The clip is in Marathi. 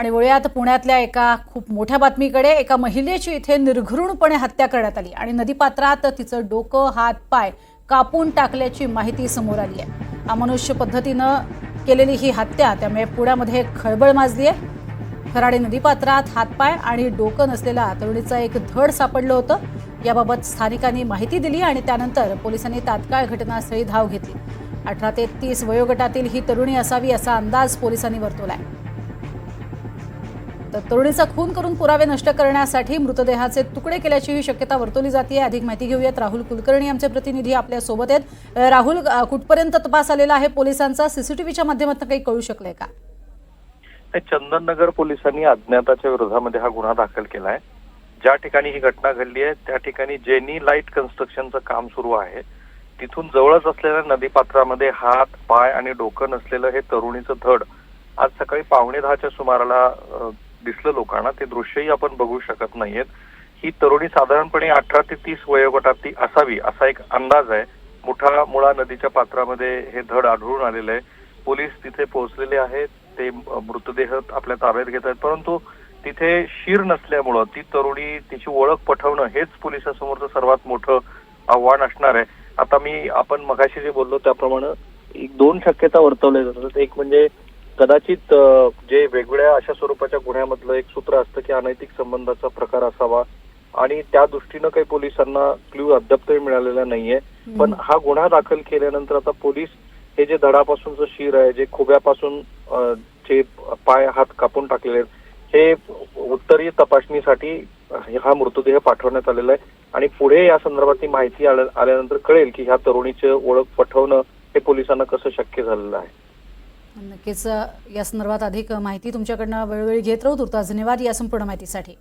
आणि वळूयात पुण्यातल्या एका खूप मोठ्या बातमीकडे। एका महिलेची इथे निर्घृणपणे हत्या करण्यात आली आणि नदीपात्रात तिचं डोकं हात पाय कापून टाकल्याची माहिती समोर आली आहे। अमानुष्य पद्धतीनं केलेली ही हत्या त्यामुळे पुण्यामध्ये खळबळ माजली आहे। खराडे नदीपात्रात हातपाय आणि डोकं नसलेल्या तरुणीचं एक धड सापडलं होतं। याबाबत स्थानिकांनी माहिती दिली आणि त्यानंतर पोलिसांनी तात्काळ घटनास्थळी धाव घेतली। 18 ते 30 वयोगटातील ही तरुणी असावी असा अंदाज पोलिसांनी वर्तवलाय। तर तरुणीचा खून करून पुरावे नष्ट करण्यासाठी मृतदेहाचे तुकडे केल्याची शक्यता वर्तवली जाते। अधिक माहिती घेऊयात। राहुल कुलकर्णी आमचे प्रतिनिधी आपल्या सोबत आहेत। राहुल, कुठपर्यंत तपास आलेला आहे पोलिसांचा? सीसीटीव्हीच्या माध्यमातून काही कळू शकलंय का? चंदननगर पोलिसांनी अज्ञाताच्या विरोधामध्ये हा गुन्हा दाखल केलाय। ज्या ठिकाणी ही घटना घडली आहे त्या ठिकाणी जेनी लाईट कन्स्ट्रक्शनचं काम सुरू आहे। तिथून जवळच असलेल्या नदीपात्रामध्ये हात पाय आणि डोकं नसलेलं हे तरुणीचं धड आज सकाळी 9:15च्या सुमाराला दिसलं लोकांना। ते दृश्यही आपण बघू शकत नाहीयेत। ही तरुणी साधारणपणे 18 ते 30 वयोगटातली असावी असा एक अंदाज आहे। मुठा मुळा नदीच्या पात्रामध्ये हे धड आढळून आलेलं आहे। पोलीस तिथे पोहोचलेले आहेत। ते मृतदेह आपल्या ताब्यात घेत आहेत, परंतु तिथे शीर नसल्यामुळं ती तरुणी तिची ओळख पटवणं हेच पोलिसांसमोरचं सर्वात मोठं आव्हान असणार आहे। आता आपण मगाशी जे बोललो त्याप्रमाणे एक दोन शक्यता वर्तवल्या जातात। एक म्हणजे कदाचित जे वेगवेगळ्या अशा स्वरूपाच्या गुन्ह्यामधलं एक सूत्र असतं की अनैतिक संबंधाचा प्रकार असावा आणि त्या दृष्टीनं काही पोलिसांना क्ल्यू अद्याप तरी मिळालेला नाहीये। पण हा गुन्हा दाखल केल्यानंतर आता पोलीस हे जे धडापासूनचं शीर आहे, जे खोब्यापासून जे पाय हात कापून टाकलेले आहेत, हे उत्तरीय तपासणीसाठी हा मृतदेह पाठवण्यात आलेला आहे आणि पुढे या संदर्भातली माहिती आल्यानंतर कळेल की ह्या तरुणीचे ओळख पटवणं हे पोलिसांना कसं शक्य झालेलं आहे। नक्कीच या संदर्भात अधिक माहिती तुमच्याकडनं वेळोवेळी घेत राहू। तुर्तास धन्यवाद या संपूर्ण माहितीसाठी।